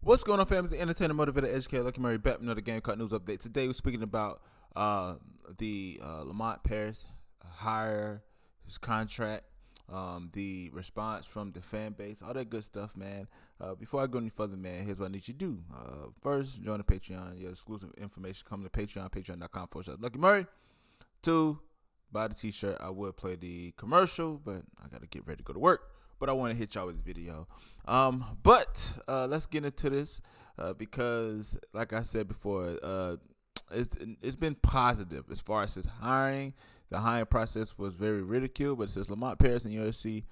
What's going on, fam? It's the entertainer, motivator, educator, Lucky Murray, back with another Gamecock news update. Today we're speaking about the Lamont Paris hire, his contract, the response from the fan base, all that good stuff, man. Before I go any further, man, here's what I need you to do. First, join the Patreon. Your exclusive information coming to Patreon, patreon.com/Lucky Murray. 2, buy the t-shirt. I would play the commercial, but I got to get ready to go to work. But I want to hit y'all with this video. But let's get into this because, like I said before, it's been positive as far as his hiring. The hiring process was very ridiculed, but it says Lamont Paris and USC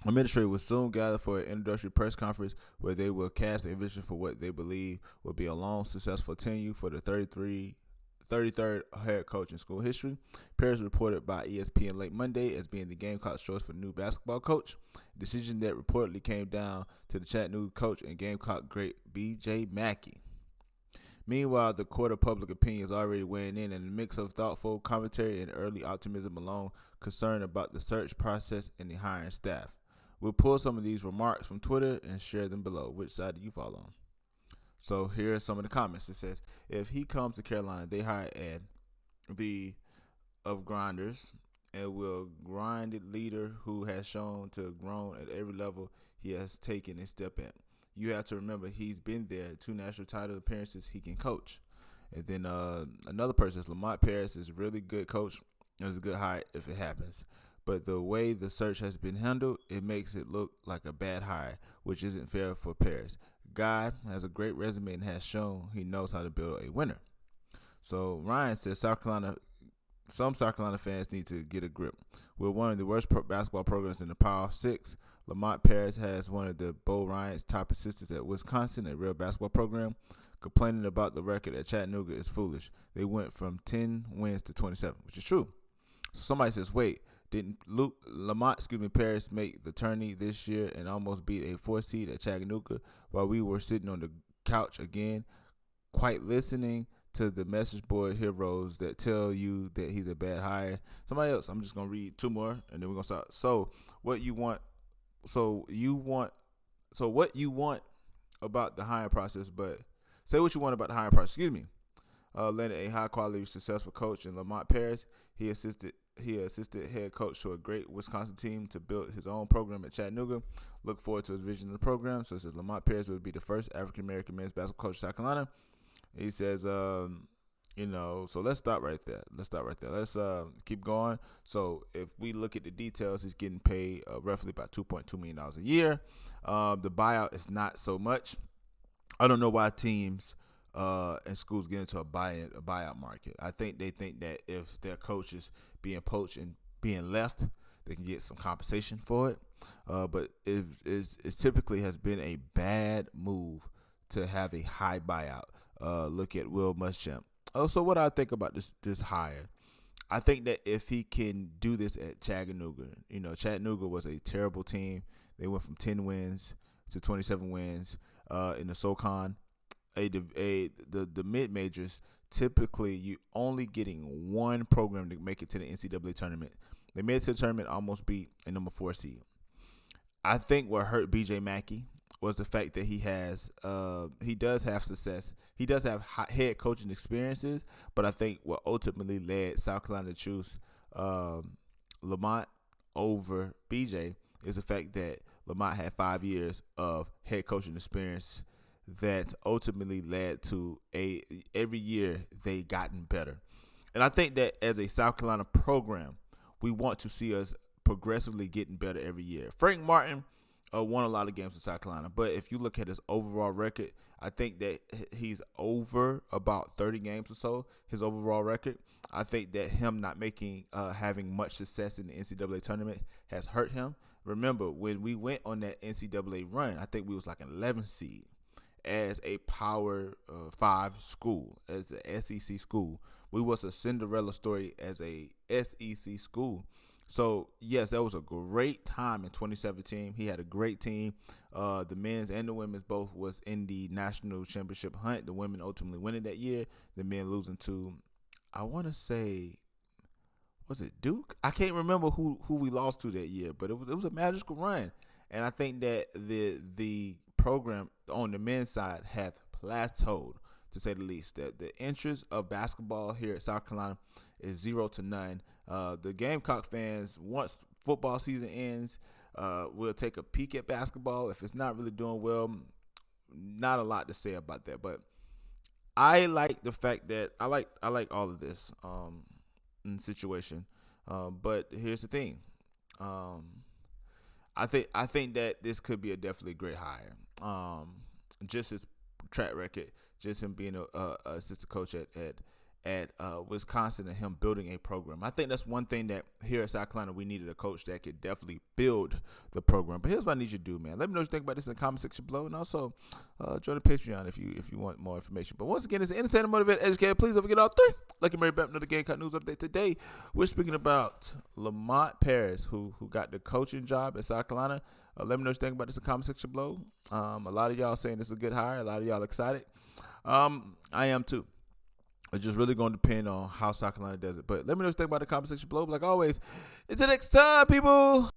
administrator will soon gather for an introductory press conference where they will cast a vision for what they believe will be a long, successful tenure for the 33rd head coach in school history. Paris reported by ESPN late Monday as being the Gamecocks' choice for new basketball coach, a decision that reportedly came down to the Chattanooga coach and Gamecock great BJ McKie. Meanwhile, the court of public opinion is already weighing in a mix of thoughtful commentary and early optimism along concern about the search process and the hiring staff. We'll pull some of these remarks from Twitter and share them below. Which side do you fall on? So here are some of the comments. It says, if he comes to Carolina, they hire Ed, the of grinders, and will grinded leader who has shown to have grown at every level he has taken a step at. You have to remember he's been there, 2 national title appearances, he can coach. And then another person says, Lamont Paris is a really good coach. It was a good hire if it happens. But the way the search has been handled, it makes it look like a bad hire, which isn't fair for Paris. Guy has a great resume and has shown he knows how to build a winner. So Ryan says some South Carolina fans need to get a grip. We're one of the worst basketball programs in the Power 6. Lamont Paris has one of the Bo Ryan's top assistants at Wisconsin, a real basketball program. Complaining about the record at Chattanooga is foolish. They went from 10 wins to 27, which is true. So somebody says, wait, didn't Lamont Paris make the tourney this year and almost beat a 4 seed at Chattanooga while we were sitting on the couch again, quite listening to the message board heroes that tell you that he's a bad hire? Somebody else, I'm just going to read 2 more and then we're going to start. So what you want about the hiring process, but say what you want about the hiring process. Landed a high-quality, successful coach in Lamont Paris. He assisted head coach to a great Wisconsin team to build his own program at Chattanooga. Look forward to his vision of the program. So it says Lamont Paris would be the first African-American men's basketball coach in South Carolina. He says, so let's stop right there. Let's keep going. So if we look at the details, he's getting paid roughly about $2.2 million a year. The buyout is not so much. I don't know why teams and schools get into a buyout market. I think they think that if their coach is being poached and being left, they can get some compensation for it. But it typically has been a bad move to have a high buyout. Look at Will Muschamp. So what I think about this hire, I think that if he can do this at Chattanooga, Chattanooga was a terrible team. They went from 10 wins to 27 wins in the SoCon. The mid majors, typically you only getting one program to make it to the NCAA tournament. They made it to the tournament, almost beat a number 4 seed. I think what hurt BJ McKie was the fact that he does have success. He does have head coaching experiences, but I think what ultimately led South Carolina to choose Lamont over BJ is the fact that Lamont had 5 years of head coaching experience that ultimately led to every year they gotten better. And I think that as a South Carolina program, we want to see us progressively getting better every year. Frank Martin won a lot of games in South Carolina, but if you look at his overall record, I think that he's over about 30 games or so, his overall record. I think that him not having much success in the NCAA tournament has hurt him. Remember, when we went on that NCAA run, I think we was like an 11th seed as a Power 5 school, as an SEC school. We was a Cinderella story as a SEC school. So, yes, that was a great time in 2017. He had a great team. The men's and the women's both was in the national championship hunt. The women ultimately winning that year. The men losing to, I want to say, was it Duke? I can't remember who we lost to that year, but it was a magical run. And I think that the program on the men's side have plateaued, to say the least. The interest of basketball here at South Carolina is 0 to none. The Gamecock fans, once football season ends, will take a peek at basketball. If it's not really doing well, not a lot to say about that. But I like the fact that I like all of this situation. But here's the thing. I think that this could be a definitely great hire. Just his track record, just him being a assistant coach at Wisconsin and him building a program. I think that's one thing that here at South Carolina we needed, a coach that could definitely build the program. But here's what I need you to do, man. Let me know what you think about this in the comment section below, and also join the Patreon if you want more information. But once again, it's entertainer, motivated, educated. Please don't forget all three. Lucky Mary Beth, another Gamecock news update today. We're speaking about Lamont Paris, who got the coaching job at South Carolina. Let me know what you think about this in the comment section below. A lot of y'all saying this is a good hire. A lot of y'all excited. I am too. It's just really going to depend on how South Carolina does it. But let me know what you think about the comment section below. But like always, until next time, people.